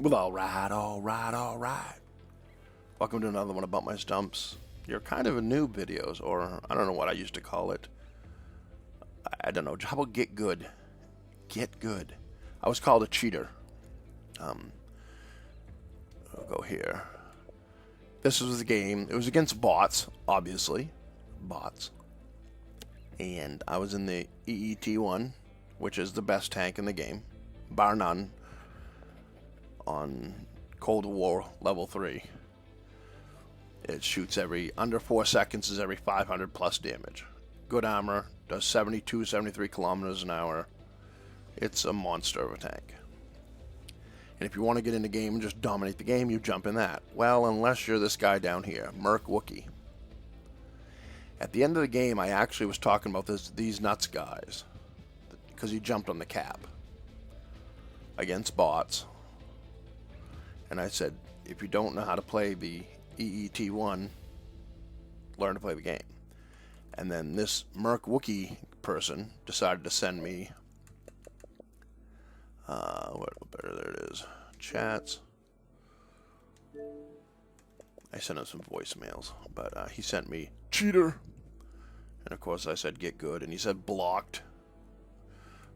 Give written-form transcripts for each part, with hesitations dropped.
Well, alright, alright, alright. Welcome to another one of BumpmyStumps. You're kind of a noob videos, or I don't know what I used to call it. I don't know. How about get good? Get good. I was called a cheater. I'll go here. This was the game. It was against bots, obviously. Bots. And I was in the EET1, which is the best tank in the game, bar none, on Cold War level 3. It shoots under 4 seconds is every 500 plus damage. Good armor, does 72, 73 kilometers an hour. It's a monster of a tank. And if you want to get in the game and just dominate the game, you jump in that. Well, unless you're this guy down here, Merc Wookie. At the end of the game, I actually was talking about these nuts guys, because he jumped on the cap against bots. And I said, if you don't know how to play the EET1, learn to play the game. And then this Merc Wookie person decided to send me, there it is, chats. I sent him some voicemails, but he sent me, cheater. And of course I said, get good, and he said, blocked.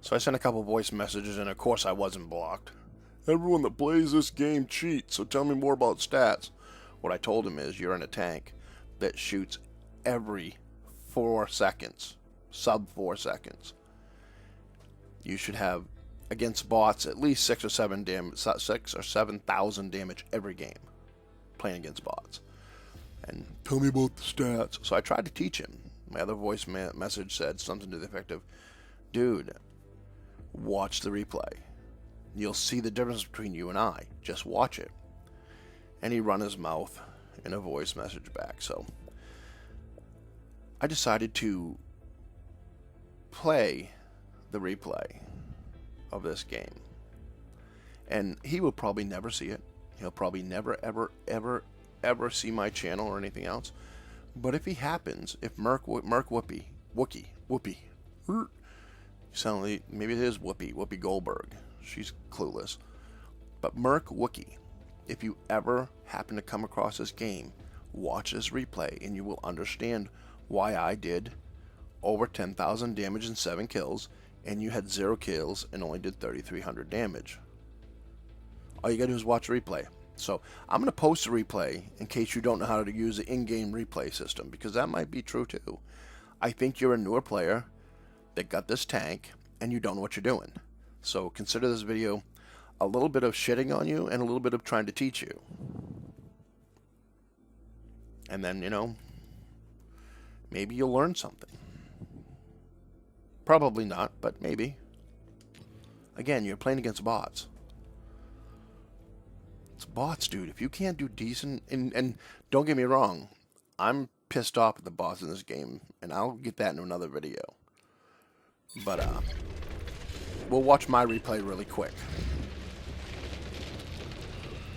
So I sent a couple voice messages, and of course I wasn't blocked. Everyone that plays this game cheats, so tell me more about stats. What I told him is, you're in a tank that shoots every 4 seconds, sub 4 seconds. You should have, against bots, at least 6 or 7,000 damage every game, playing against bots. And tell me about the stats. So I tried to teach him. My other voice message said something to the effect of, dude, watch the replay. You'll see the difference between you and I. Just watch it. And he run his mouth in a voice message back. So I decided to play the replay of this game. And he will probably never see it. He'll probably never, ever see my channel or anything else. But if he happens, if Wookie, sound like, maybe it is Whoopi Goldberg. She's clueless. But Merc Wookie, if you ever happen to come across this game, watch this replay and you will understand why I did over 10,000 damage and 7 kills, and you had 0 kills and only did 3,300 damage. All you gotta do is watch the replay. So I'm gonna post a replay in case you don't know how to use the in-game replay system, because that might be true too. I think you're a newer player that got this tank and you don't know what you're doing. So consider this video a little bit of shitting on you and a little bit of trying to teach you. And then, you know, maybe you'll learn something. Probably not, but maybe. Again, you're playing against bots. It's bots, dude. If you can't do decent, and don't get me wrong, I'm pissed off at the bots in this game, and I'll get that in another video. But, we'll watch my replay really quick.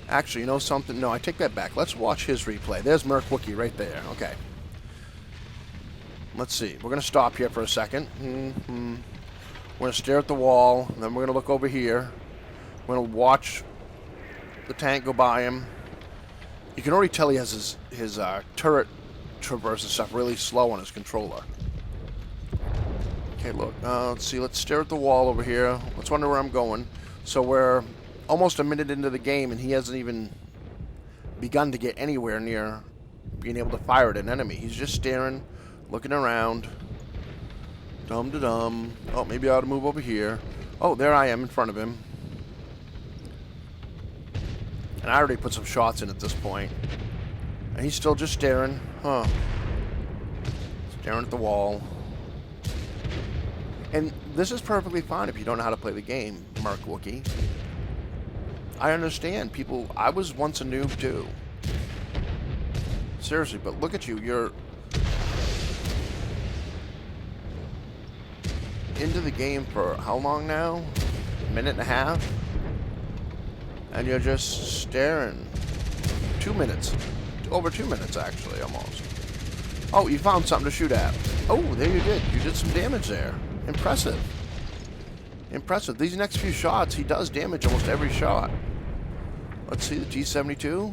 Actually, you know something? No, I take that back. Let's watch his replay. There's Merc Wookie right there. Okay. Let's see. We're going to stop here for a second. We're going to stare at the wall. And then we're going to look over here. We're going to watch the tank go by him. You can already tell he has his turret traverse and stuff really slow on his controller. Okay, look. Let's see. Let's stare at the wall over here. Let's wonder where I'm going. So we're almost a minute into the game, and he hasn't even begun to get anywhere near being able to fire at an enemy. He's just staring, looking around. Dum-da-dum. Oh, maybe I ought to move over here. Oh, there I am in front of him. And I already put some shots in at this point. And he's still just staring. Huh. Staring at the wall. And this is perfectly fine if you don't know how to play the game, Merc Wookie. I understand. People, I was once a noob too. Seriously, but look at you. You're into the game for how long now? A minute and a half? And you're just staring. 2 minutes. Over 2 minutes, actually, almost. Oh, you found something to shoot at. Oh, there you did. You did some damage there. Impressive. Impressive. These next few shots, he does damage almost every shot. Let's see, the T-72.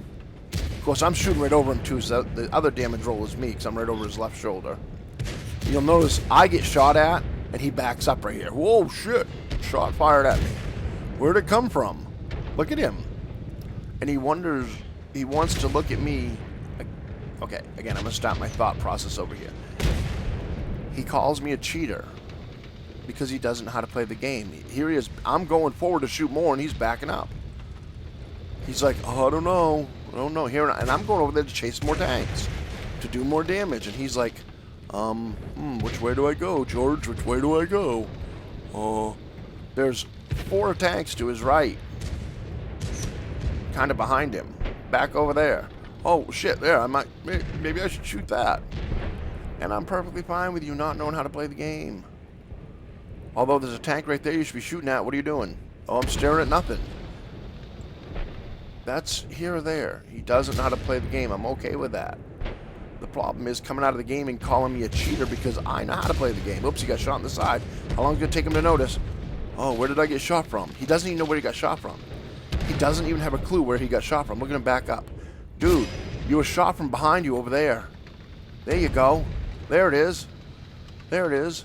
Of course, I'm shooting right over him too, so the other damage roll is me, because I'm right over his left shoulder. You'll notice I get shot at, and he backs up right here. Whoa, shit. Shot fired at me. Where'd it come from? Look at him. And he wonders, he wants to look at me. Okay, again, I'm going to stop my thought process over here. He calls me a cheater because he doesn't know how to play the game. Here he is. I'm going forward to shoot more, and he's backing up. He's like, oh, I don't know. Here, and I'm going over there to chase more tanks, to do more damage. And he's like, which way do I go, George? Which way do I go? There's 4 tanks to his right. Kind of behind him. Back over there. Oh, shit, there. Maybe I should shoot that. And I'm perfectly fine with you not knowing how to play the game. Although there's a tank right there you should be shooting at. What are you doing? Oh, I'm staring at nothing. That's here or there. He doesn't know how to play the game. I'm okay with that. The problem is coming out of the game and calling me a cheater because I know how to play the game. Oops, he got shot on the side. How long is it going to take him to notice? Oh, where did I get shot from? He doesn't even know where he got shot from. He doesn't even have a clue where he got shot from. Look at him back up. Dude, you were shot from behind you over there. There you go. There it is. There it is.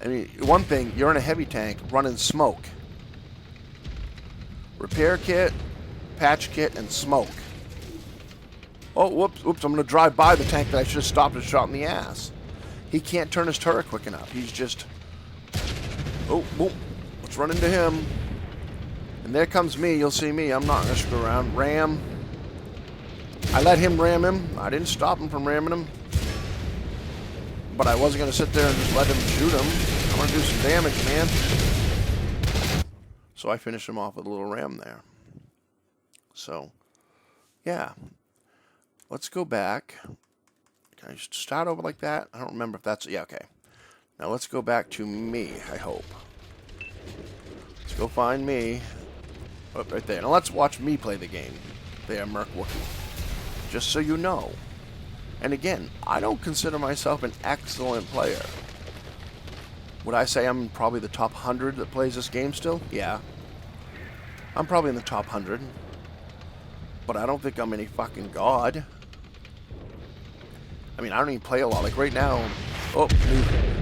I mean, one thing, you're in a heavy tank running smoke. Repair kit, patch kit, and smoke. Oh, whoops, I'm going to drive by the tank that I should have stopped and shot in the ass. He can't turn his turret quick enough. He's just... Oh, let's run into him. And there comes me. You'll see me. I'm not going to screw around. Ram. I let him ram him. I didn't stop him from ramming him. But I wasn't going to sit there and just let him shoot him. I'm going to do some damage, man. So I finished him off with a little ram there. So, yeah. Let's go back. Can I start over like that? I don't remember if that's... Yeah, okay. Now let's go back to me, I hope. Let's go find me. Oh, right there. Now let's watch me play the game. There, Merc Wookie. Just so you know. And again, I don't consider myself an excellent player. Would I say I'm probably the top 100 that plays this game still? Yeah. I'm probably in the top 100. But I don't think I'm any fucking god. I mean, I don't even play a lot. Like right now... Oh,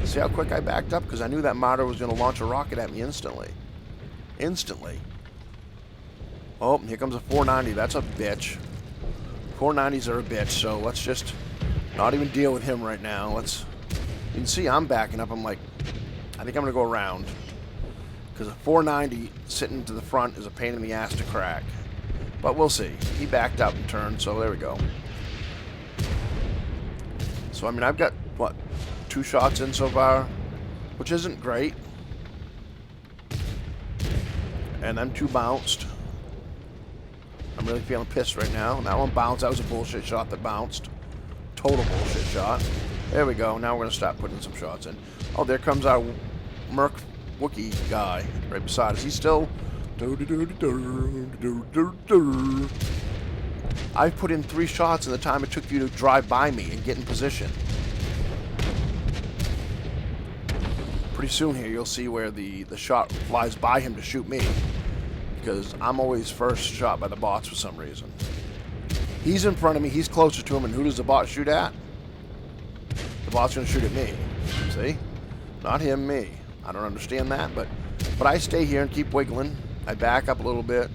see how quick I backed up? Because I knew that martyr was going to launch a rocket at me instantly. Instantly. Oh, here comes a 490. That's a bitch. 490s are a bitch, so let's just not even deal with him right now. You can see I'm backing up. I'm like, I think I'm going to go around. Because a 490 sitting to the front is a pain in the ass to crack. But we'll see. He backed up and turned, so there we go. So, I mean, I've got, what, 2 shots in so far, which isn't great. And them 2 bounced. I'm really feeling pissed right now. That one bounced. That was a bullshit shot that bounced. Total bullshit shot. There we go. Now we're going to start putting some shots in. Oh, there comes our Merc Wookie guy right beside us. He's still... I've put in 3 shots in the time it took you to drive by me and get in position. Pretty soon here you'll see where the shot flies by him to shoot me. Because I'm always first shot by the bots for some reason. He's in front of me, he's closer to him, and who does the bot shoot at? The bot's going to shoot at me. See? Not him, me. I don't understand that, but I stay here and keep wiggling. I back up a little bit.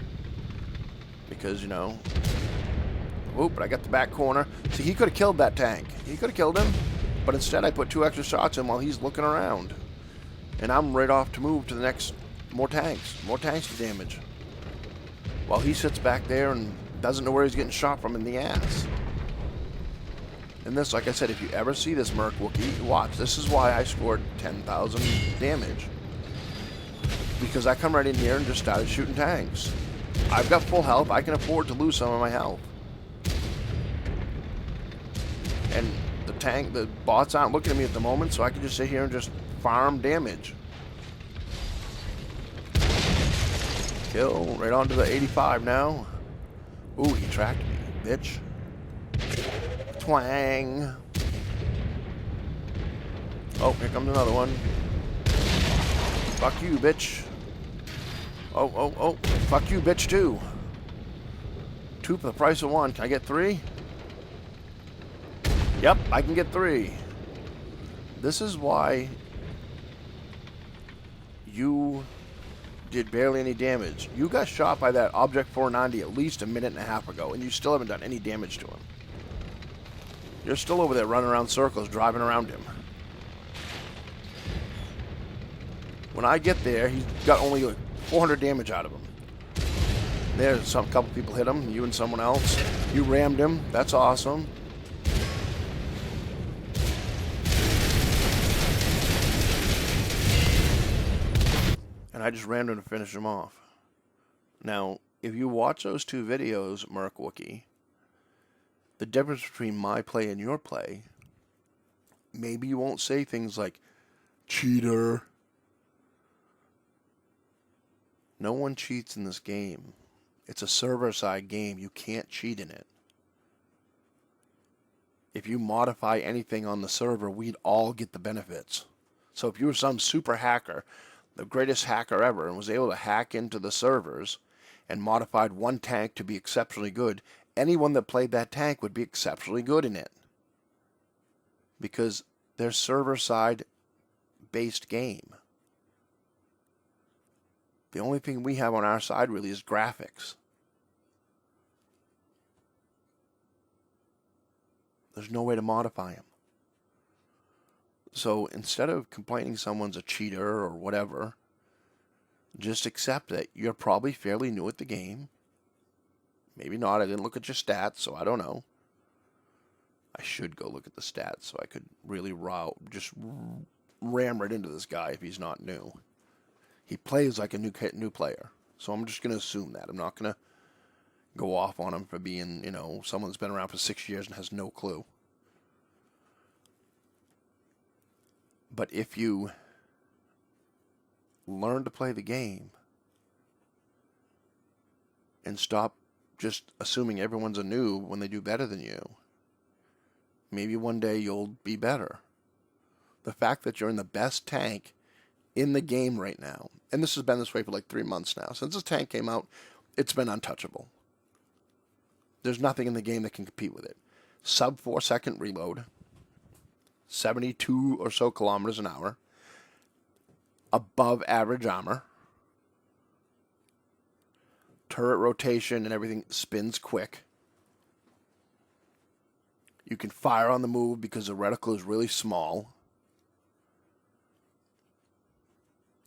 Because, you know... Oop, but I got the back corner. See, he could have killed that tank. He could have killed him. But instead I put 2 extra shots in while he's looking around. And I'm right off to move to the next... More tanks. More tanks to damage. While he sits back there and doesn't know where he's getting shot from in the ass. And this, like I said, if you ever see this Merc Wookie, watch. This is why I scored 10,000 damage. Because I come right in here and just started shooting tanks. I've got full health. I can afford to lose some of my health. And the bots aren't looking at me at the moment, so I can just sit here and just farm damage. Kill, right onto the 85 now. Ooh, he tracked me, bitch. Twang. Oh, here comes another one. Fuck you, bitch. Oh, fuck you, bitch, too. 2 for the price of 1. Can I get 3? Yep, I can get 3. This is why you did barely any damage. You got shot by that Object 490 at least a minute and a half ago, and you still haven't done any damage to him. You're still over there running around circles, driving around him. When I get there, he's got only like 400 damage out of him. There's a couple people hit him, you and someone else. You rammed him. That's awesome. And I just rammed him to finish him off. Now, if you watch those 2 videos, Merc Wookie, the difference between my play and your play, maybe you won't say things like, cheater. No one cheats in this game. It's a server-side game. You can't cheat in it. If you modify anything on the server, we'd all get the benefits. So if you were some super hacker, the greatest hacker ever, and was able to hack into the servers and modified one tank to be exceptionally good, anyone that played that tank would be exceptionally good in it. Because they're server-side based game. The only thing we have on our side really is graphics. There's no way to modify them. So instead of complaining someone's a cheater or whatever, just accept that you're probably fairly new at the game. Maybe not. I didn't look at your stats, so I don't know. I should go look at the stats so I could really just ram right into this guy if he's not new. He plays like a new player, so I'm just going to assume that. I'm not going to go off on him for being, someone that's been around for 6 years and has no clue. But if you learn to play the game and stop just assuming everyone's a noob when they do better than you, maybe one day you'll be better. The fact that you're in the best tank in the game right now, and this has been this way for like 3 months now. Since this tank came out, it's been untouchable. There's nothing in the game that can compete with it. Sub 4 second reload, 72 or so kilometers an hour, above average armor, turret rotation and everything spins quick. You can fire on the move because the reticle is really small.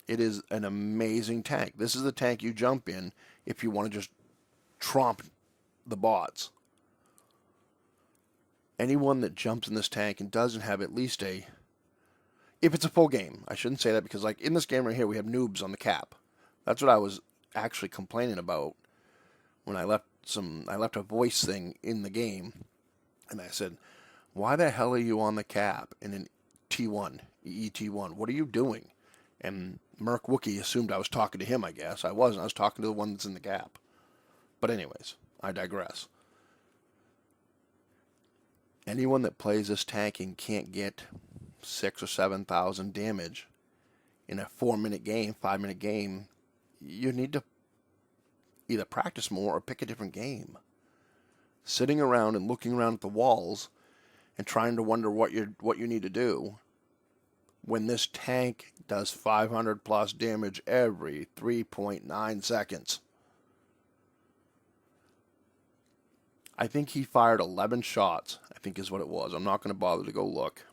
It is an amazing tank. This is the tank you jump in if you want to just tromp the bots. Anyone that jumps in this tank and doesn't have at least if it's a full game, I shouldn't say that because like in this game right here, we have noobs on the cap. That's what I was actually complaining about when I left a voice thing in the game. And I said, why the hell are you on the cap in an T1, EET1? What are you doing? And Merc Wookie assumed I was talking to him, I guess. I wasn't. I was talking to the one that's in the gap. But anyways, I digress. Anyone that plays this tank and can't get 6,000 or 7,000 damage in a 4-minute game, 5-minute game, you need to either practice more or pick a different game. Sitting around and looking around at the walls and trying to wonder what you need to do when this tank does 500 plus damage every 3.9 seconds. I think he fired 11 shots, I think is what it was. I'm not going to bother to go look,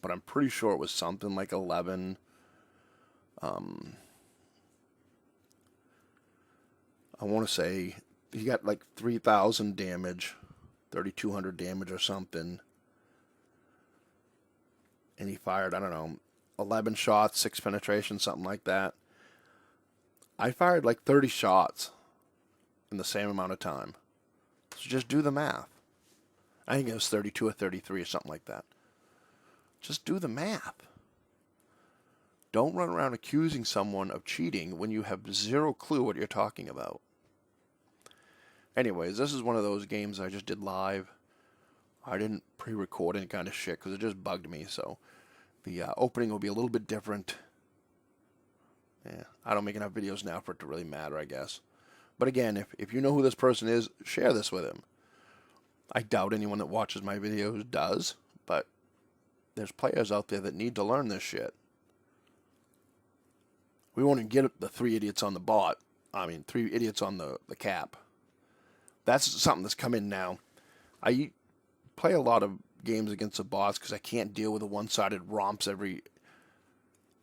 but I'm pretty sure it was something like 11. I want to say he got like 3,000 damage, 3,200 damage or something. And he fired, I don't know, 11 shots, 6 penetrations, something like that. I fired like 30 shots in the same amount of time. So just do the math. I think it was 32 or 33 or something like that. Just do the math. Don't run around accusing someone of cheating when you have zero clue what you're talking about. Anyways, this is one of those games I just did live. I didn't pre-record any kind of shit because it just bugged me, so the opening will be a little bit different. Yeah, I don't make enough videos now for it to really matter, I guess. But again, if you know who this person is, share this with him. I doubt anyone that watches my videos does, but there's players out there that need to learn this shit. We won't even get the 3 idiots on the bot. I mean, 3 idiots on the cap. That's something that's come in now. I play a lot of games against the bots because I can't deal with the one-sided romps every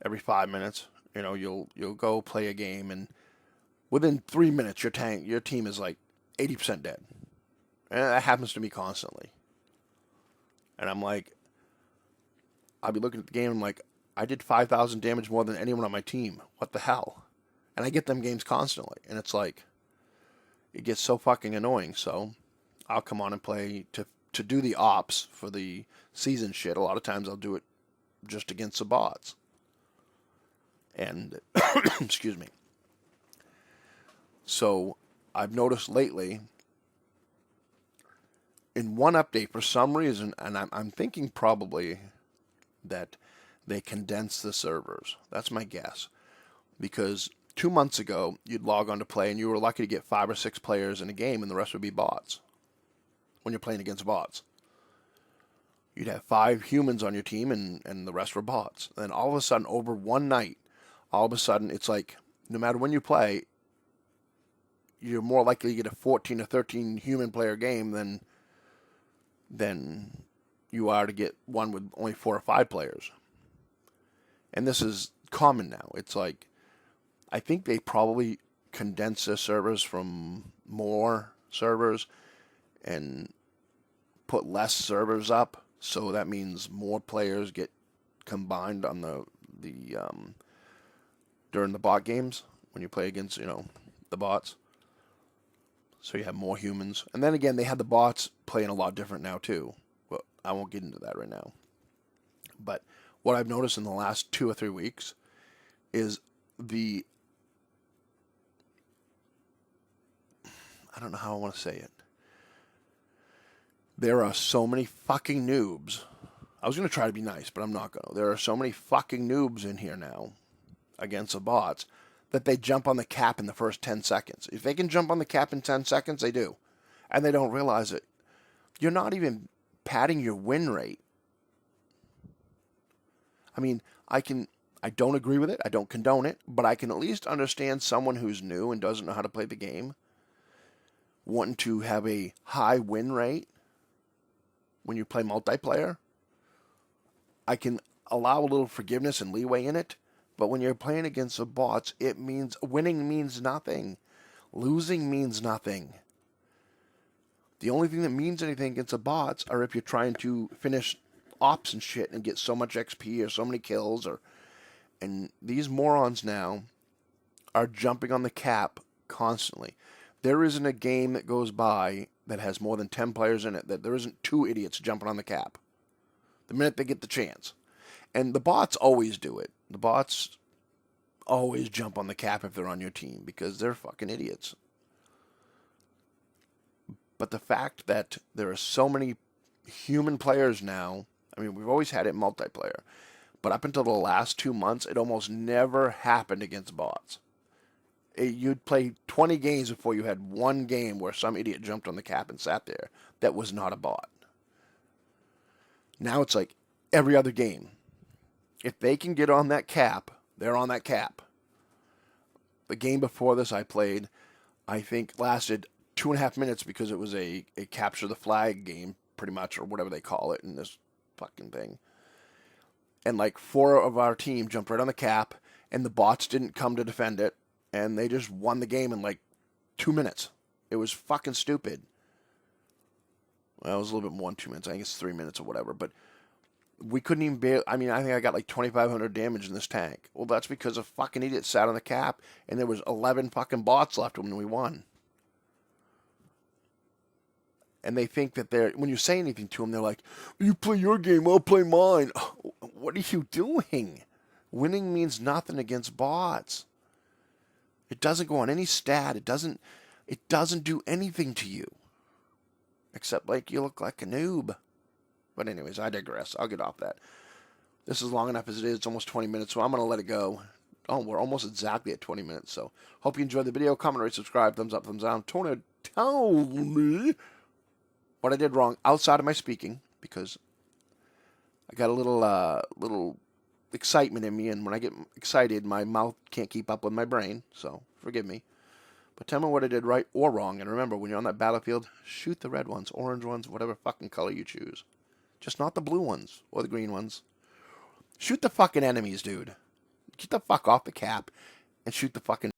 5 minutes. You know, you'll go play a game, and within 3 minutes, your team is like 80% dead. And that happens to me constantly. And I'm like, I'll be looking at the game, and I'm like, I did 5,000 damage more than anyone on my team. What the hell? And I get them games constantly. And it's like, it gets so fucking annoying. So I'll come on and play to do the ops for the season shit. A lot of times I'll do it just against the bots. And, excuse me. So I've noticed lately, in one update, for some reason, and I'm thinking probably that they condensed the servers. That's my guess. Because 2 months ago, you'd log on to play, and you were lucky to get 5 or 6 players in a game, and the rest would be bots. When you're playing against bots, you'd have 5 humans on your team, and the rest were bots. Then all of a sudden, over one night, all of a sudden, it's like, no matter when you play, you're more likely to get a 14 or 13 human player game than you are to get one with only 4 or 5 players. And this is common now. It's like, I think they probably condense their servers from more servers and put less servers up. So that means more players get combined on the during the bot games when you play against, the bots. So you have more humans. And then again, they have the bots playing a lot different now too. But I won't get into that right now. But what I've noticed in the last 2 or 3 weeks is I don't know how I want to say it. There are so many fucking noobs. I was going to try to be nice, but I'm not going to. There are so many fucking noobs in here now against the bots that they jump on the cap in the first 10 seconds. If they can jump on the cap in 10 seconds, they do. And they don't realize it. You're not even padding your win rate. I mean, I don't agree with it. I don't condone it. But I can at least understand someone who's new and doesn't know how to play the game wanting to have a high win rate when you play multiplayer. I can allow a little forgiveness and leeway in it. But when you're playing against the bots, it means winning means nothing. Losing means nothing. The only thing that means anything against the bots are if you're trying to finish ops and shit and get so much XP or so many kills. And these morons now are jumping on the cap constantly. There isn't a game that goes by that has more than 10 players in it that there isn't 2 idiots jumping on the cap the minute they get the chance. And the bots always do it. The bots always jump on the cap if they're on your team because they're fucking idiots. But the fact that there are so many human players now, I mean, we've always had it in multiplayer, but up until the last 2 months, it almost never happened against bots. You'd play 20 games before you had one game where some idiot jumped on the cap and sat there that was not a bot. Now it's like every other game. If they can get on that cap, they're on that cap. The game before this I played, I think lasted 2.5 minutes because it was a capture the flag game, pretty much, or whatever they call it in this fucking thing. And like 4 of our team jumped right on the cap, and the bots didn't come to defend it, and they just won the game in like 2 minutes. It was fucking stupid. Well, it was a little bit more than 2 minutes. I think it's 3 minutes or whatever, but we couldn't even bear. I mean, I think I got like 2,500 damage in this tank. Well, that's because a fucking idiot sat on the cap, and there was 11 fucking bots left when we won. And they think that when you say anything to them, they're like, you play your game, I'll play mine. What are you doing? Winning means nothing against bots. It doesn't go on any stat. It doesn't do anything to you. Except like you look like a noob. But anyways, I digress. I'll get off that. This is long enough as it is. It's almost 20 minutes, so I'm going to let it go. Oh, we're almost exactly at 20 minutes. So hope you enjoyed the video. Comment, rate, subscribe, thumbs up, thumbs down. Tony, tell me what I did wrong outside of my speaking, because I got a little excitement in me, and when I get excited, my mouth can't keep up with my brain. So forgive me. But tell me what I did right or wrong. And remember, when you're on that battlefield, shoot the red ones, orange ones, whatever fucking color you choose. Just not the blue ones or the green ones. Shoot the fucking enemies, dude. Get the fuck off the cap and shoot the fucking